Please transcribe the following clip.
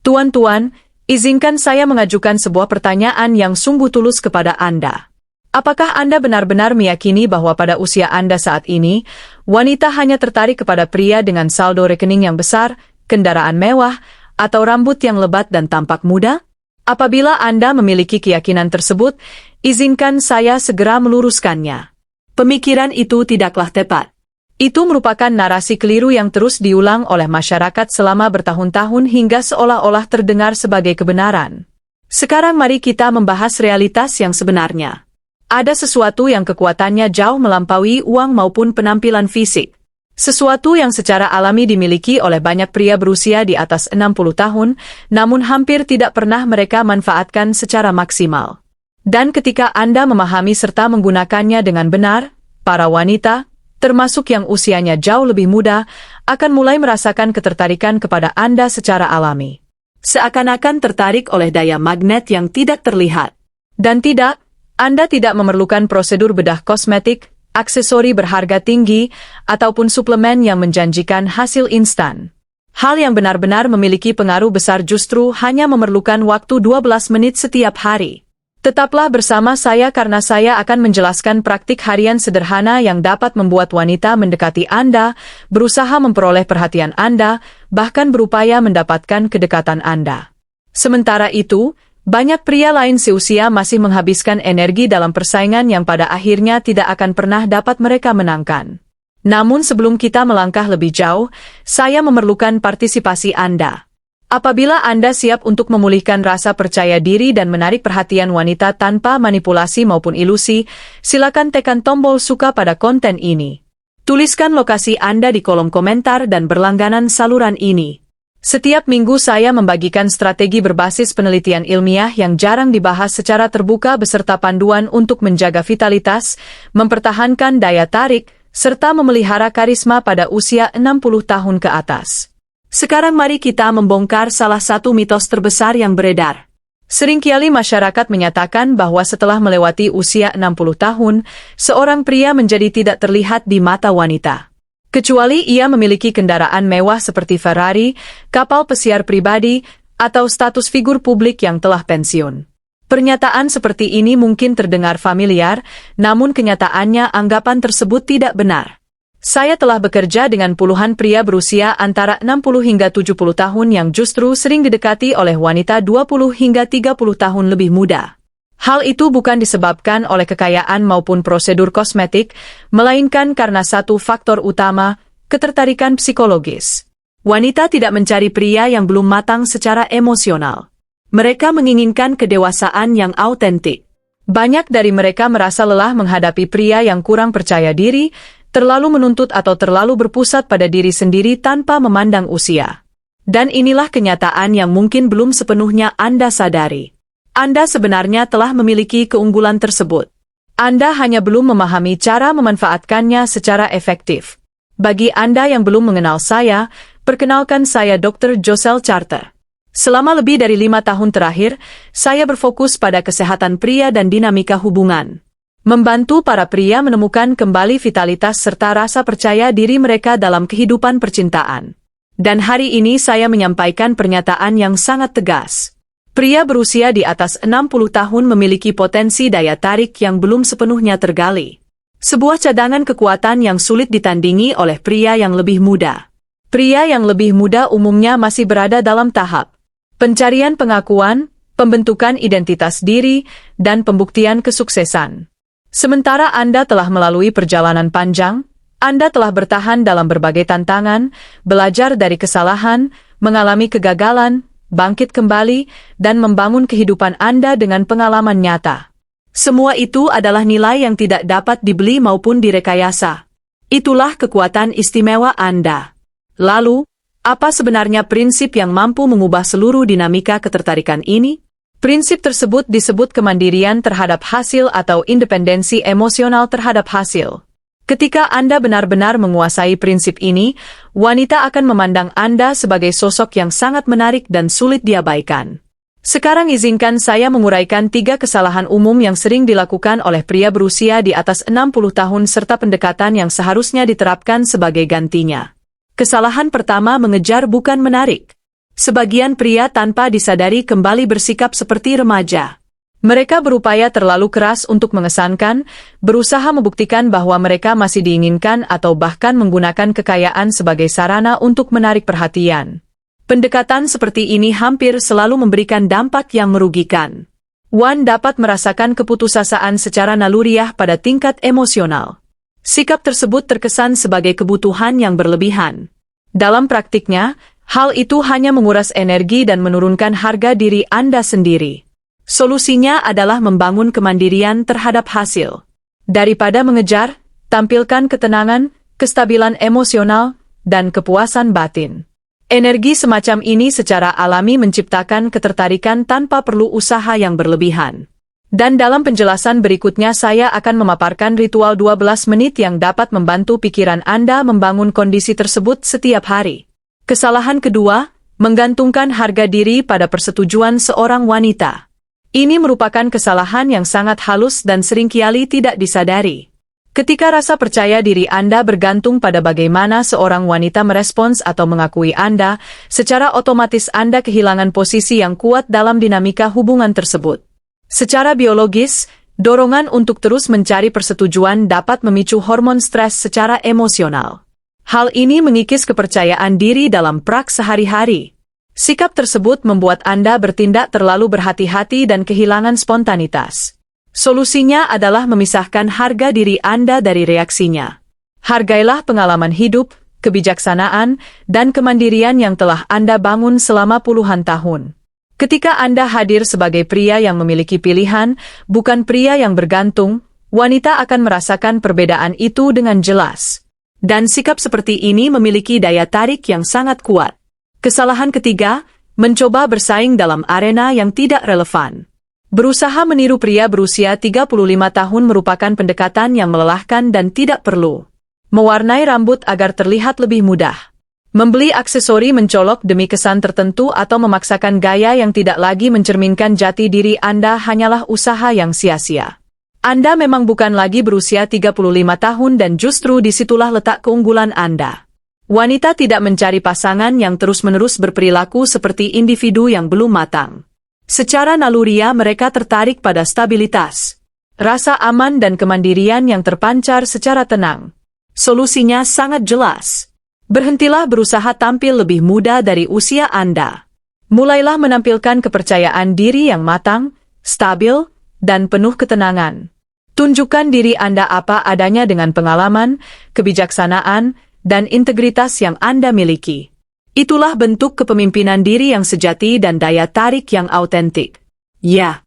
Tuan-tuan, izinkan saya mengajukan sebuah pertanyaan yang sungguh tulus kepada Anda. Apakah Anda benar-benar meyakini bahwa pada usia Anda saat ini, wanita hanya tertarik kepada pria dengan saldo rekening yang besar, kendaraan mewah, atau rambut yang lebat dan tampak muda? Apabila Anda memiliki keyakinan tersebut, izinkan saya segera meluruskannya. Pemikiran itu tidaklah tepat. Itu merupakan narasi keliru yang terus diulang oleh masyarakat selama bertahun-tahun hingga seolah-olah terdengar sebagai kebenaran. Sekarang mari kita membahas realitas yang sebenarnya. Ada sesuatu yang kekuatannya jauh melampaui uang maupun penampilan fisik. Sesuatu yang secara alami dimiliki oleh banyak pria berusia di atas 60 tahun, namun hampir tidak pernah mereka manfaatkan secara maksimal. Dan ketika Anda memahami serta menggunakannya dengan benar, para wanita, termasuk yang usianya jauh lebih muda, akan mulai merasakan ketertarikan kepada Anda secara alami. Seakan-akan tertarik oleh daya magnet yang tidak terlihat. Dan tidak, Anda tidak memerlukan prosedur bedah kosmetik, aksesori berharga tinggi, ataupun suplemen yang menjanjikan hasil instan. Hal yang benar-benar memiliki pengaruh besar justru hanya memerlukan waktu 12 menit setiap hari. Tetaplah bersama saya karena saya akan menjelaskan praktik harian sederhana yang dapat membuat wanita mendekati Anda, berusaha memperoleh perhatian Anda, bahkan berupaya mendapatkan kedekatan Anda. Sementara itu, banyak pria lain seusia masih menghabiskan energi dalam persaingan yang pada akhirnya tidak akan pernah dapat mereka menangkan. Namun sebelum kita melangkah lebih jauh, saya memerlukan partisipasi Anda. Apabila Anda siap untuk memulihkan rasa percaya diri dan menarik perhatian wanita tanpa manipulasi maupun ilusi, silakan tekan tombol suka pada konten ini. Tuliskan lokasi Anda di kolom komentar dan berlangganan saluran ini. Setiap minggu saya membagikan strategi berbasis penelitian ilmiah yang jarang dibahas secara terbuka beserta panduan untuk menjaga vitalitas, mempertahankan daya tarik, serta memelihara karisma pada usia 60 tahun ke atas. Sekarang mari kita membongkar salah satu mitos terbesar yang beredar. Seringkali masyarakat menyatakan bahwa setelah melewati usia 60 tahun, seorang pria menjadi tidak terlihat di mata wanita. Kecuali ia memiliki kendaraan mewah seperti Ferrari, kapal pesiar pribadi, atau status figur publik yang telah pensiun. Pernyataan seperti ini mungkin terdengar familiar, namun kenyataannya anggapan tersebut tidak benar. Saya telah bekerja dengan puluhan pria berusia antara 60 hingga 70 tahun yang justru sering didekati oleh wanita 20 hingga 30 tahun lebih muda. Hal itu bukan disebabkan oleh kekayaan maupun prosedur kosmetik, melainkan karena satu faktor utama, ketertarikan psikologis. Wanita tidak mencari pria yang belum matang secara emosional. Mereka menginginkan kedewasaan yang autentik. Banyak dari mereka merasa lelah menghadapi pria yang kurang percaya diri, terlalu menuntut atau terlalu berpusat pada diri sendiri tanpa memandang usia. Dan inilah kenyataan yang mungkin belum sepenuhnya Anda sadari. Anda sebenarnya telah memiliki keunggulan tersebut. Anda hanya belum memahami cara memanfaatkannya secara efektif. Bagi Anda yang belum mengenal saya, perkenalkan saya Dr. Joselle Charter. Selama lebih dari 5 tahun terakhir, saya berfokus pada kesehatan pria dan dinamika hubungan. Membantu para pria menemukan kembali vitalitas serta rasa percaya diri mereka dalam kehidupan percintaan. Dan hari ini saya menyampaikan pernyataan yang sangat tegas. Pria berusia di atas 60 tahun memiliki potensi daya tarik yang belum sepenuhnya tergali. Sebuah cadangan kekuatan yang sulit ditandingi oleh pria yang lebih muda. Pria yang lebih muda umumnya masih berada dalam tahap pencarian pengakuan, pembentukan identitas diri, dan pembuktian kesuksesan. Sementara Anda telah melalui perjalanan panjang, Anda telah bertahan dalam berbagai tantangan, belajar dari kesalahan, mengalami kegagalan, bangkit kembali, dan membangun kehidupan Anda dengan pengalaman nyata. Semua itu adalah nilai yang tidak dapat dibeli maupun direkayasa. Itulah kekuatan istimewa Anda. Lalu, apa sebenarnya prinsip yang mampu mengubah seluruh dinamika ketertarikan ini? Prinsip tersebut disebut kemandirian terhadap hasil atau independensi emosional terhadap hasil. Ketika Anda benar-benar menguasai prinsip ini, wanita akan memandang Anda sebagai sosok yang sangat menarik dan sulit diabaikan. Sekarang izinkan saya menguraikan 3 kesalahan umum yang sering dilakukan oleh pria berusia di atas 60 tahun serta pendekatan yang seharusnya diterapkan sebagai gantinya. Kesalahan pertama, mengejar bukan menarik. Sebagian pria tanpa disadari kembali bersikap seperti remaja. Mereka berupaya terlalu keras untuk mengesankan, berusaha membuktikan bahwa mereka masih diinginkan atau bahkan menggunakan kekayaan sebagai sarana untuk menarik perhatian. Pendekatan seperti ini hampir selalu memberikan dampak yang merugikan. Wan dapat merasakan keputusasaan secara naluriah pada tingkat emosional. Sikap tersebut terkesan sebagai kebutuhan yang berlebihan. Dalam praktiknya, hal itu hanya menguras energi dan menurunkan harga diri Anda sendiri. Solusinya adalah membangun kemandirian terhadap hasil. Daripada mengejar, tampilkan ketenangan, kestabilan emosional, dan kepuasan batin. Energi semacam ini secara alami menciptakan ketertarikan tanpa perlu usaha yang berlebihan. Dan dalam penjelasan berikutnya saya akan memaparkan ritual 12 menit yang dapat membantu pikiran Anda membangun kondisi tersebut setiap hari. Kesalahan kedua, menggantungkan harga diri pada persetujuan seorang wanita. Ini merupakan kesalahan yang sangat halus dan seringkali tidak disadari. Ketika rasa percaya diri Anda bergantung pada bagaimana seorang wanita merespons atau mengakui Anda, secara otomatis Anda kehilangan posisi yang kuat dalam dinamika hubungan tersebut. Secara biologis, dorongan untuk terus mencari persetujuan dapat memicu hormon stres secara emosional. Hal ini mengikis kepercayaan diri dalam praktek sehari-hari. Sikap tersebut membuat Anda bertindak terlalu berhati-hati dan kehilangan spontanitas. Solusinya adalah memisahkan harga diri Anda dari reaksinya. Hargailah pengalaman hidup, kebijaksanaan, dan kemandirian yang telah Anda bangun selama puluhan tahun. Ketika Anda hadir sebagai pria yang memiliki pilihan, bukan pria yang bergantung, wanita akan merasakan perbedaan itu dengan jelas. Dan sikap seperti ini memiliki daya tarik yang sangat kuat. Kesalahan ketiga, mencoba bersaing dalam arena yang tidak relevan. Berusaha meniru pria berusia 35 tahun merupakan pendekatan yang melelahkan dan tidak perlu. Mewarnai rambut agar terlihat lebih mudah. Membeli aksesori mencolok demi kesan tertentu atau memaksakan gaya yang tidak lagi mencerminkan jati diri Anda hanyalah usaha yang sia-sia. Anda memang bukan lagi berusia 35 tahun dan justru disitulah letak keunggulan Anda. Wanita tidak mencari pasangan yang terus-menerus berperilaku seperti individu yang belum matang. Secara naluriah mereka tertarik pada stabilitas, rasa aman dan kemandirian yang terpancar secara tenang. Solusinya sangat jelas. Berhentilah berusaha tampil lebih muda dari usia Anda. Mulailah menampilkan kepercayaan diri yang matang, stabil, dan penuh ketenangan. Tunjukkan diri Anda apa adanya dengan pengalaman, kebijaksanaan, dan integritas yang Anda miliki. Itulah bentuk kepemimpinan diri yang sejati dan daya tarik yang autentik. Ya,